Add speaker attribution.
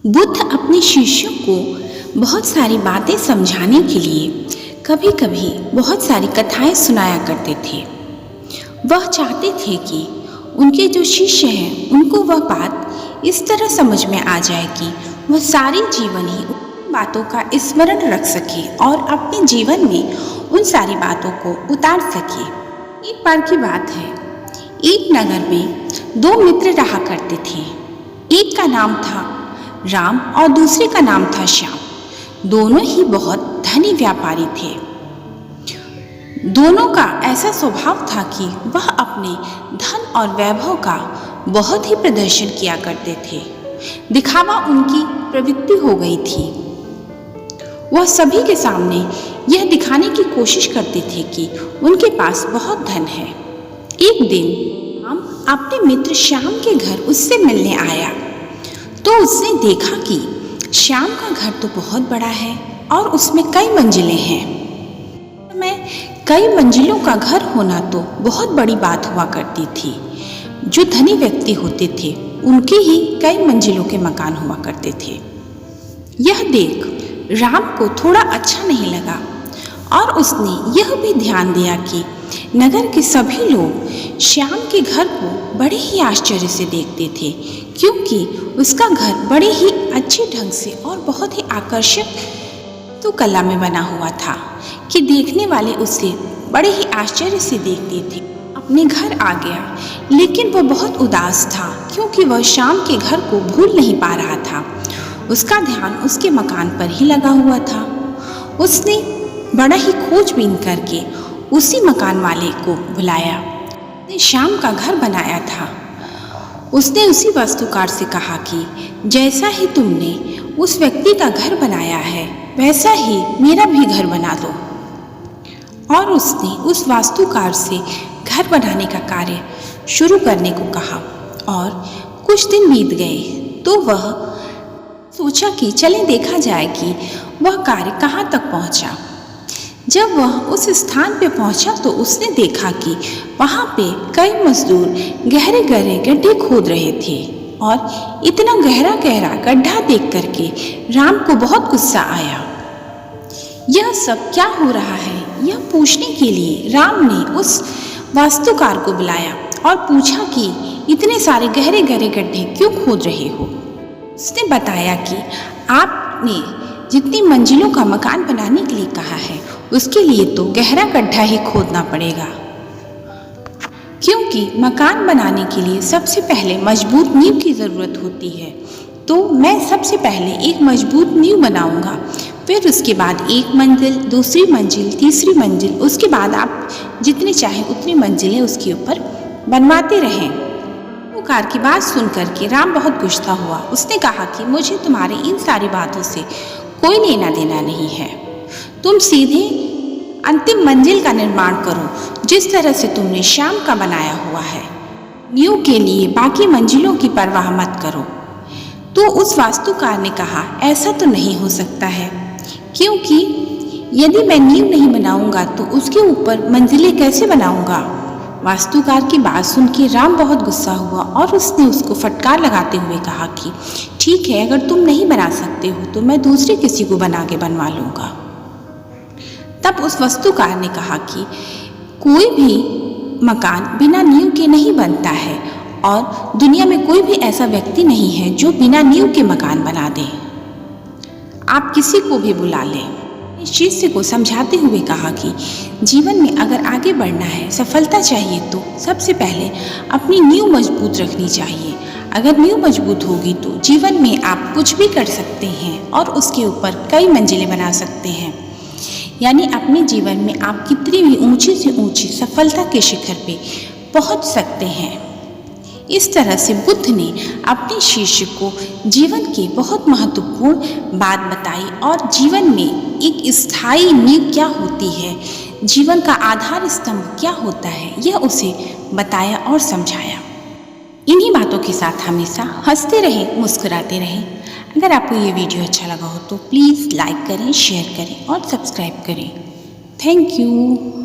Speaker 1: बुद्ध अपने शिष्यों को बहुत सारी बातें समझाने के लिए कभी कभी बहुत सारी कथाएं सुनाया करते थे। वह चाहते थे कि उनके जो शिष्य हैं उनको वह बात इस तरह समझ में आ जाए कि वह सारी जीवन ही उन बातों का स्मरण रख सके और अपने जीवन में उन सारी बातों को उतार सके। एक बार की बात है, एक नगर में दो मित्र रहा करते थे। एक का नाम था राम और दूसरे का नाम था श्याम। दोनों ही बहुत धनी व्यापारी थे। दोनों का ऐसा स्वभाव था कि वह अपने धन और वैभव का बहुत ही प्रदर्शन किया करते थे। दिखावा उनकी प्रवृत्ति हो गई थी। वह सभी के सामने यह दिखाने की कोशिश करते थे कि उनके पास बहुत धन है। एक दिन राम अपने मित्र श्याम के घर उससे मिलने आया तो उसने देखा कि श्याम का घर तो बहुत बड़ा है और उसमें कई मंजिलें हैं। में कई मंजिलों का घर होना तो बहुत बड़ी बात हुआ करती थी। जो धनी व्यक्ति होते थे उनके ही कई मंजिलों के मकान हुआ करते थे। यह देख राम को थोड़ा अच्छा नहीं लगा और उसने यह भी ध्यान दिया कि नगर के सभी लोग श्याम के घर को बड़े ही आश्चर्य से देखते थे, क्योंकि उसका घर बड़े ही अच्छे ढंग से और बहुत ही आकर्षक तो कला में बना हुआ था कि देखने वाले उसे बड़े ही आश्चर्य से देखते थे। अपने घर आ गया, लेकिन वह बहुत उदास था क्योंकि वह श्याम के घर को भूल नहीं पा रहा था। उसका ध्यान उसके मकान पर ही लगा हुआ था। उसने बड़ा ही खोजबीन करके उसी मकान वाले को बुलाया। उसने श्याम का घर बनाया था। उसने उसी वास्तुकार से कहा कि जैसा ही तुमने उस व्यक्ति का घर बनाया है वैसा ही मेरा भी घर बना दो। और उसने उस वास्तुकार से घर बनाने का कार्य शुरू करने को कहा और कुछ दिन बीत गए तो वह सोचा कि चलें देखा जाए कि वह कार्य कहाँ तक पहुँचा। जब वह उस स्थान पे पहुंचा तो उसने देखा कि वहाँ पे कई मजदूर गहरे गहरे गड्ढे खोद रहे थे और इतना गहरा गहरा गड्ढा देख करके राम को बहुत गुस्सा आया। यह सब क्या हो रहा है, यह पूछने के लिए राम ने उस वास्तुकार को बुलाया और पूछा कि इतने सारे गहरे गहरे गड्ढे क्यों खोद रहे हो। उसने बताया कि आपने जितनी मंजिलों का मकान बनाने के लिए कहा है उसके लिए तो गहरा गड्ढा ही खोदना पड़ेगा, क्योंकि मकान बनाने के लिए सबसे पहले मजबूत नींव की ज़रूरत होती है। तो मैं सबसे पहले एक मजबूत नींव बनाऊंगा, फिर उसके बाद एक मंजिल, दूसरी मंजिल, तीसरी मंजिल, उसके बाद आप जितनी चाहें उतनी मंजिलें उसके ऊपर बनवाते रहें। पुकार की बात सुनकर के राम बहुत गुस्सा हुआ। उसने कहा कि मुझे तुम्हारी इन सारी बातों से कोई लेना देना नहीं है। तुम सीधे अंतिम मंजिल का निर्माण करो जिस तरह से तुमने श्याम का बनाया हुआ है। नींव के लिए बाकी मंजिलों की परवाह मत करो। तो उस वास्तुकार ने कहा ऐसा तो नहीं हो सकता है, क्योंकि यदि मैं नींव नहीं बनाऊंगा तो उसके ऊपर मंजिलें कैसे बनाऊंगा। वास्तुकार की बात सुन के राम बहुत गुस्सा हुआ और उसने उसको फटकार लगाते हुए कहा कि ठीक है, अगर तुम नहीं बना सकते हो तो मैं दूसरे किसी को बना के बनवा लूँगा। तब उस वास्तुकार ने कहा कि कोई भी मकान बिना नींव के नहीं बनता है और दुनिया में कोई भी ऐसा व्यक्ति नहीं है जो बिना नींव के मकान बना दे। आप किसी को भी बुला लें। इस शिष्य को समझाते हुए कहा कि जीवन में अगर आगे बढ़ना है, सफलता चाहिए तो सबसे पहले अपनी नींव मजबूत रखनी चाहिए। अगर नींव मजबूत होगी तो जीवन में आप कुछ भी कर सकते हैं और उसके ऊपर कई मंजिलें बना सकते हैं। यानी अपने जीवन में आप कितनी भी ऊंची से ऊंची सफलता के शिखर पे पहुंच सकते हैं। इस तरह से बुद्ध ने अपने शिष्य को जीवन की बहुत महत्वपूर्ण बात बताई और जीवन में एक स्थायी नींव क्या होती है, जीवन का आधार स्तंभ क्या होता है, यह उसे बताया और समझाया। इन्हीं बातों के साथ हमेशा हंसते रहें, मुस्कुराते रहें। अगर आपको ये वीडियो अच्छा लगा हो तो प्लीज़ लाइक करें, शेयर करें और सब्सक्राइब करें। Thank you.